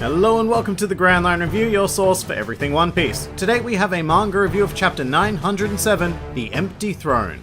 Hello and welcome to the Grand Line Review, your source for everything One Piece. Today we have a manga review of chapter 907, The Empty Throne.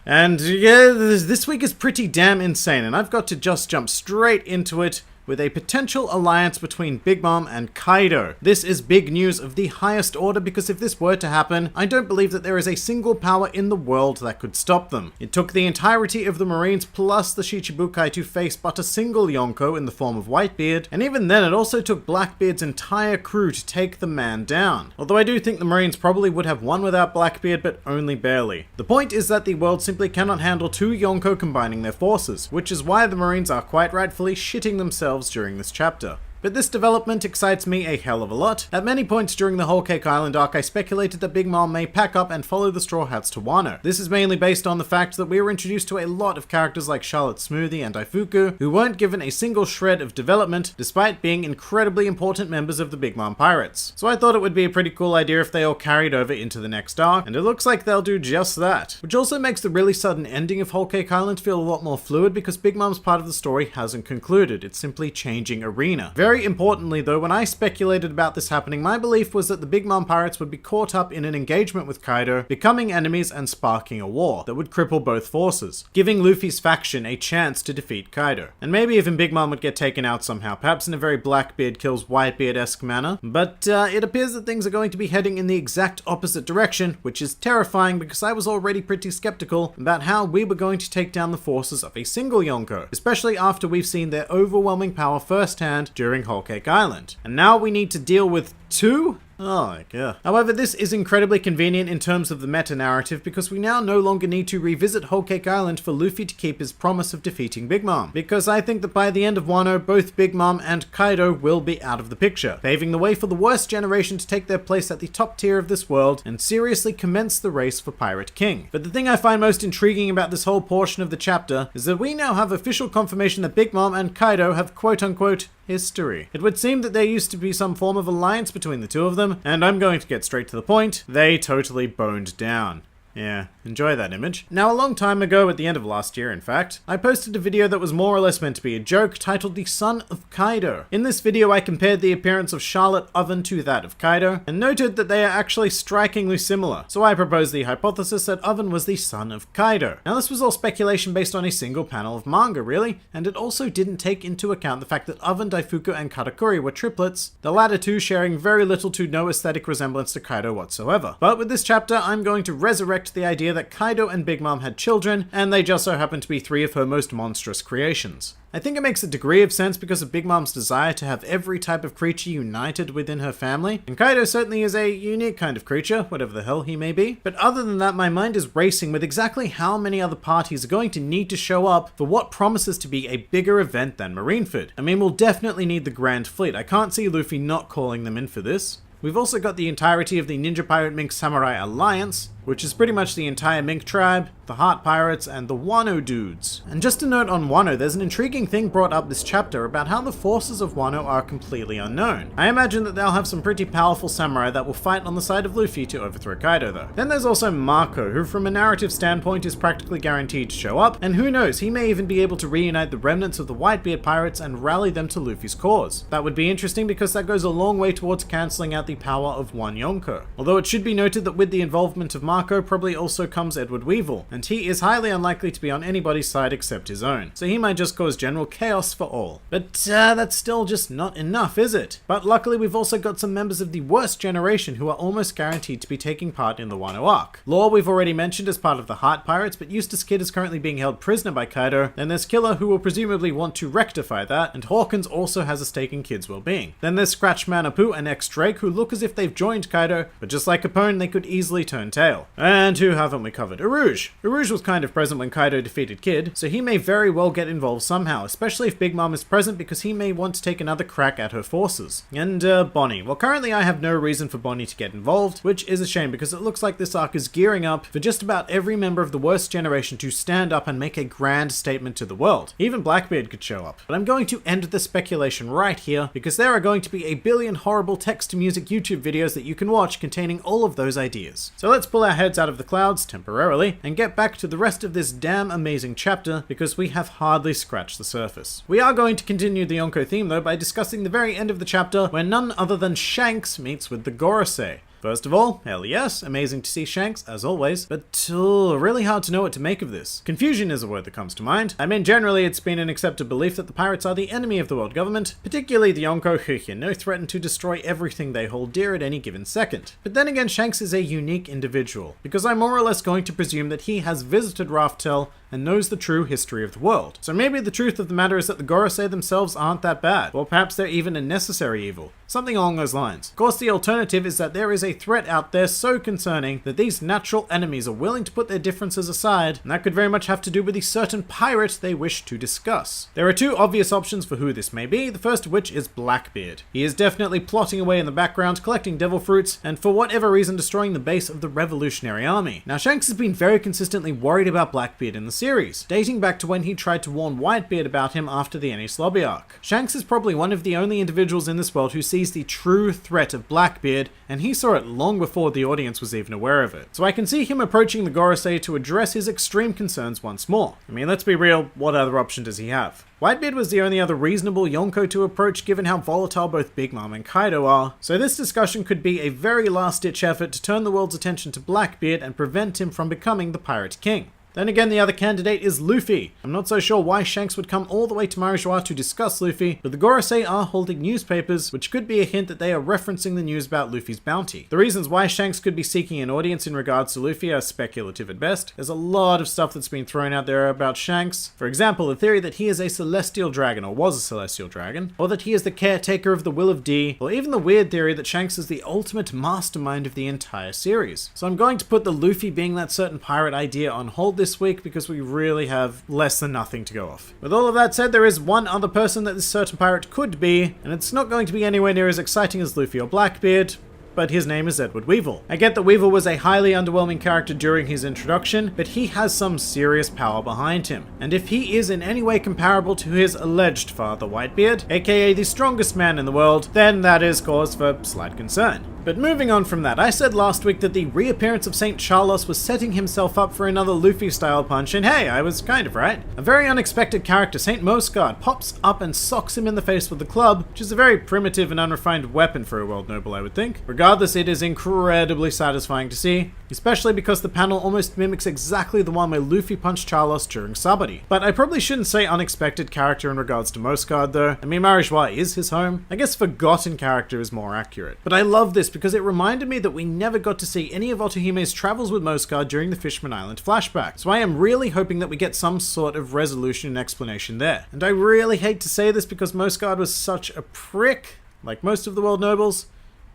And yeah, this week is pretty damn insane, and I've got to just jump straight into it with a potential alliance between Big Mom and Kaido. This is big news of the highest order, because if this were to happen, I don't believe that there is a single power in the world that could stop them. It took the entirety of the Marines plus the Shichibukai to face but a single Yonko in the form of Whitebeard, and even then it also took Blackbeard's entire crew to take the man down. Although I do think the Marines probably would have won without Blackbeard, but only barely. The point is that the world simply cannot handle two Yonko combining their forces, which is why the Marines are quite rightfully shitting themselves during this chapter. But this development excites me a hell of a lot. At many points during the Whole Cake Island arc, I speculated that Big Mom may pack up and follow the Straw Hats to Wano. This is mainly based on the fact that we were introduced to a lot of characters like Charlotte Smoothie and Daifuku, who weren't given a single shred of development, despite being incredibly important members of the Big Mom Pirates. So I thought it would be a pretty cool idea if they all carried over into the next arc, and it looks like they'll do just that. Which also makes the really sudden ending of Whole Cake Island feel a lot more fluid, because Big Mom's part of the story hasn't concluded, it's simply changing arena. Very importantly though, when I speculated about this happening, my belief was that the Big Mom Pirates would be caught up in an engagement with Kaido, becoming enemies and sparking a war that would cripple both forces, giving Luffy's faction a chance to defeat Kaido. And maybe even Big Mom would get taken out somehow, perhaps in a very Blackbeard kills Whitebeard-esque manner, but it appears that things are going to be heading in the exact opposite direction, which is terrifying because I was already pretty skeptical about how we were going to take down the forces of a single Yonko, especially after we've seen their overwhelming power firsthand during Whole Cake Island. And now we need to deal with two? Oh my god. However, this is incredibly convenient in terms of the meta-narrative, because we now no longer need to revisit Whole Cake Island for Luffy to keep his promise of defeating Big Mom, because I think that by the end of Wano, both Big Mom and Kaido will be out of the picture, paving the way for the worst generation to take their place at the top tier of this world and seriously commence the race for Pirate King. But the thing I find most intriguing about this whole portion of the chapter is that we now have official confirmation that Big Mom and Kaido have quote-unquote history. It would seem that there used to be some form of alliance between the two of them, and I'm going to get straight to the point, they totally boned down. Yeah, enjoy that image. Now, a long time ago, at the end of last year in fact, I posted a video that was more or less meant to be a joke titled The Son of Kaido. In this video, I compared the appearance of Charlotte Oven to that of Kaido, and noted that they are actually strikingly similar. So I proposed the hypothesis that Oven was the son of Kaido. Now, this was all speculation based on a single panel of manga, really, and it also didn't take into account the fact that Oven, Daifuku, and Katakuri were triplets, the latter two sharing very little to no aesthetic resemblance to Kaido whatsoever. But with this chapter, I'm going to resurrect the idea that Kaido and Big Mom had children, and they just so happen to be three of her most monstrous creations. I think it makes a degree of sense because of Big Mom's desire to have every type of creature united within her family, and Kaido certainly is a unique kind of creature, whatever the hell he may be. But other than that, my mind is racing with exactly how many other parties are going to need to show up for what promises to be a bigger event than Marineford. I mean, we'll definitely need the Grand Fleet. I can't see Luffy not calling them in for this. We've also got the entirety of the Ninja Pirate Mink Samurai Alliance, which is pretty much the entire Mink tribe, the Heart Pirates, and the Wano dudes. And just a note on Wano, there's an intriguing thing brought up this chapter about how the forces of Wano are completely unknown. I imagine that they'll have some pretty powerful samurai that will fight on the side of Luffy to overthrow Kaido though. Then there's also Mako, who from a narrative standpoint is practically guaranteed to show up, and who knows, he may even be able to reunite the remnants of the Whitebeard Pirates and rally them to Luffy's cause. That would be interesting because that goes a long way towards cancelling out the power of one Yonko. Although it should be noted that with the involvement of Mako probably also comes Edward Weevil, and he is highly unlikely to be on anybody's side except his own, so he might just cause general chaos for all. But that's still just not enough, is it? But luckily we've also got some members of the worst generation who are almost guaranteed to be taking part in the Wano arc. Law we've already mentioned as part of the Heart Pirates, but Eustace Kid is currently being held prisoner by Kaido, then there's Killer who will presumably want to rectify that, and Hawkins also has a stake in Kid's well-being. Then there's Scratchman Apu and X-Drake who look as if they've joined Kaido, but just like Capone, they could easily turn tail. And who haven't we covered? Urouge. Urouge was kind of present when Kaido defeated Kid, so he may very well get involved somehow, especially if Big Mom is present because he may want to take another crack at her forces. And Bonnie. Well, currently I have no reason for Bonnie to get involved, which is a shame because it looks like this arc is gearing up for just about every member of the worst generation to stand up and make a grand statement to the world. Even Blackbeard could show up. But I'm going to end the speculation right here because there are going to be a billion horrible text-to-music YouTube videos that you can watch containing all of those ideas. So let's pull our our heads out of the clouds temporarily and get back to the rest of this damn amazing chapter because we have hardly scratched the surface. We are going to continue the Yonko theme though by discussing the very end of the chapter where none other than Shanks meets with the Gorosei. First of all, hell yes, amazing to see Shanks, as always, but really hard to know what to make of this. Confusion is a word that comes to mind. I mean, generally it's been an accepted belief that the pirates are the enemy of the world government, particularly the Yonko, who you know threaten to destroy everything they hold dear at any given second. But then again, Shanks is a unique individual, because I'm more or less going to presume that he has visited Raftel and knows the true history of the world. So maybe the truth of the matter is that the Gorosei themselves aren't that bad, or perhaps they're even a necessary evil. Something along those lines. Of course, the alternative is that there is a threat out there so concerning that these natural enemies are willing to put their differences aside, and that could very much have to do with the certain pirate they wish to discuss. There are two obvious options for who this may be, the first of which is Blackbeard. He is definitely plotting away in the background, collecting devil fruits, and for whatever reason destroying the base of the Revolutionary Army. Now, Shanks has been very consistently worried about Blackbeard in the series, dating back to when he tried to warn Whitebeard about him after the Enies Lobby arc. Shanks is probably one of the only individuals in this world who sees the true threat of Blackbeard, and he saw it long before the audience was even aware of it. So I can see him approaching the Gorosei to address his extreme concerns once more. I mean, let's be real, what other option does he have? Whitebeard was the only other reasonable Yonko to approach given how volatile both Big Mom and Kaido are, so this discussion could be a very last-ditch effort to turn the world's attention to Blackbeard and prevent him from becoming the Pirate King. Then again, the other candidate is Luffy. I'm not so sure why Shanks would come all the way to Marijois to discuss Luffy, but the Gorosei are holding newspapers, which could be a hint that they are referencing the news about Luffy's bounty. The reasons why Shanks could be seeking an audience in regards to Luffy are speculative at best. There's a lot of stuff that's been thrown out there about Shanks. For example, the theory that he is a celestial dragon, or was a celestial dragon, or that he is the caretaker of the will of D, or even the weird theory that Shanks is the ultimate mastermind of the entire series. So I'm going to put the Luffy being that certain pirate idea on hold this week because we really have less than nothing to go off. With all of that said, there is one other person that this certain pirate could be, and it's not going to be anywhere near as exciting as Luffy or Blackbeard, but his name is Edward Weevil. I get that Weevil was a highly underwhelming character during his introduction, but he has some serious power behind him. And if he is in any way comparable to his alleged father Whitebeard, aka the strongest man in the world, then that is cause for slight concern. But moving on from that, I said last week that the reappearance of St. Charlos was setting himself up for another Luffy-style punch, and hey, I was kind of right. A very unexpected character, St. Moscard, pops up and socks him in the face with the club, which is a very primitive and unrefined weapon for a world noble, I would think. Regardless, it is incredibly satisfying to see, especially because the panel almost mimics exactly the one where Luffy punched Charlos during Sabaody. But I probably shouldn't say unexpected character in regards to Moscard though. I mean, Marijois is his home. I guess forgotten character is more accurate. But I love this because it reminded me that we never got to see any of Otohime's travels with Moscard during the Fishman Island flashback. So I am really hoping that we get some sort of resolution and explanation there. And I really hate to say this because Moscard was such a prick, like most of the world nobles,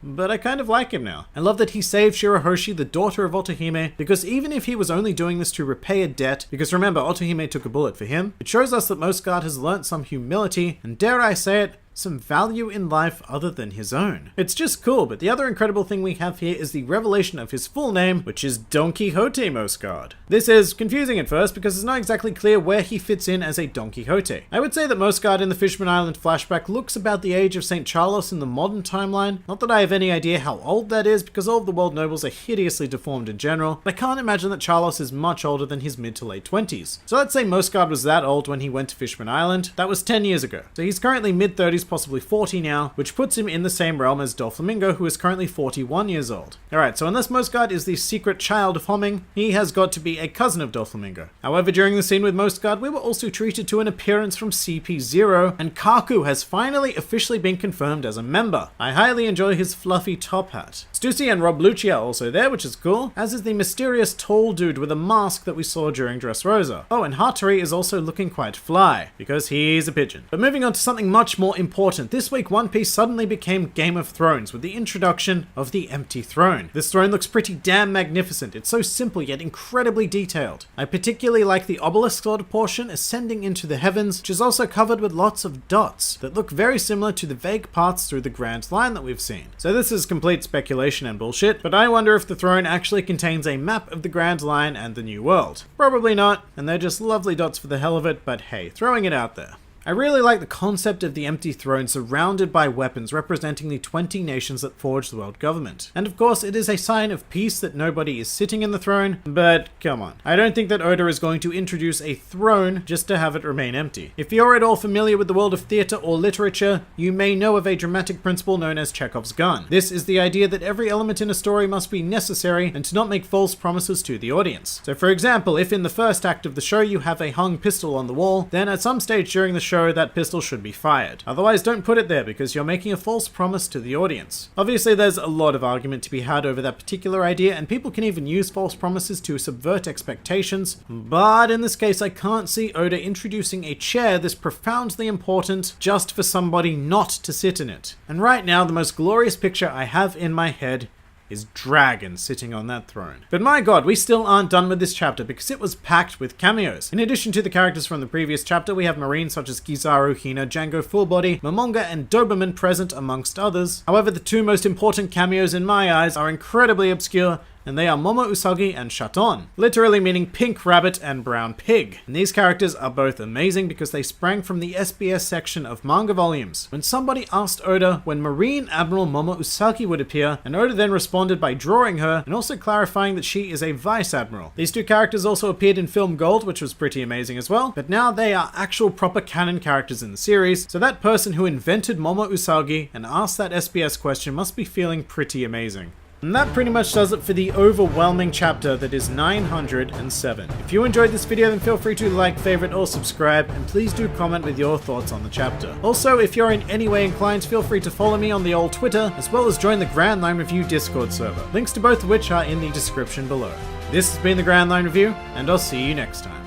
but I kind of like him now. I love that he saved Shirahoshi, the daughter of Otohime, because even if he was only doing this to repay a debt, because remember, Otohime took a bullet for him, it shows us that Moscard has learnt some humility, and dare I say it, some value in life other than his own. It's just cool, but the other incredible thing we have here is the revelation of his full name, which is Don Quixote Moscard. This is confusing at first because it's not exactly clear where he fits in as a Don Quixote. I would say that Moscard in the Fishman Island flashback looks about the age of St. Charlos in the modern timeline. Not that I have any idea how old that is because all of the world nobles are hideously deformed in general, but I can't imagine that Charlos is much older than his mid to late 20s. So let's say Moscard was that old when he went to Fishman Island. That was 10 years ago. So he's currently mid 30s, possibly 40 now, which puts him in the same realm as Doflamingo, who is currently 41 years old. Alright, so unless Moscard is the secret child of Homing, he has got to be a cousin of Doflamingo. However, during the scene with Moscard, we were also treated to an appearance from CP0, and Kaku has finally officially been confirmed as a member. I highly enjoy his fluffy top hat. Stussy and Rob Lucci are also there, which is cool, as is the mysterious tall dude with a mask that we saw during Dressrosa. Oh, and Hattori is also looking quite fly, because he's a pigeon. But moving on to something much more important, this week One Piece suddenly became Game of Thrones with the introduction of the Empty Throne. This throne looks pretty damn magnificent. It's so simple yet incredibly detailed. I particularly like the obelisk sort of portion ascending into the heavens, which is also covered with lots of dots that look very similar to the vague parts through the Grand Line that we've seen. So this is complete speculation and bullshit, but I wonder if the throne actually contains a map of the Grand Line and the New World. Probably not, and they're just lovely dots for the hell of it, but hey, throwing it out there. I really like the concept of the empty throne surrounded by weapons representing the 20 nations that forged the world government. And of course, it is a sign of peace that nobody is sitting in the throne, but come on. I don't think that Oda is going to introduce a throne just to have it remain empty. If you're at all familiar with the world of theatre or literature, you may know of a dramatic principle known as Chekhov's gun. This is the idea that every element in a story must be necessary and to not make false promises to the audience. So for example, if in the first act of the show you have a hung pistol on the wall, then at some stage during the show that pistol should be fired. Otherwise, don't put it there because you're making a false promise to the audience. Obviously, there's a lot of argument to be had over that particular idea, and people can even use false promises to subvert expectations, but in this case I can't see Oda introducing a chair this profoundly important just for somebody not to sit in it. And right now, the most glorious picture I have in my head is Dragon sitting on that throne. But my god, we still aren't done with this chapter because it was packed with cameos. In addition to the characters from the previous chapter, we have marines such as Kizaru, Hina, Django Fullbody, Momonga, and Doberman present amongst others. However, the two most important cameos in my eyes are incredibly obscure, and they are Momo Usagi and Chaton, literally meaning pink rabbit and brown pig. And these characters are both amazing because they sprang from the SBS section of manga volumes. When somebody asked Oda when Marine Admiral Momo Usagi would appear, and Oda then responded by drawing her and also clarifying that she is a vice admiral. These two characters also appeared in Film Gold, which was pretty amazing as well, but now they are actual proper canon characters in the series, so that person who invented Momo Usagi and asked that SBS question must be feeling pretty amazing. And that pretty much does it for the overwhelming chapter that is 907. If you enjoyed this video, then feel free to like, favorite, or subscribe, and please do comment with your thoughts on the chapter. Also, if you're in any way inclined, feel free to follow me on the old Twitter, as well as join the Grand Line Review Discord server. Links to both of which are in the description below. This has been the Grand Line Review, and I'll see you next time.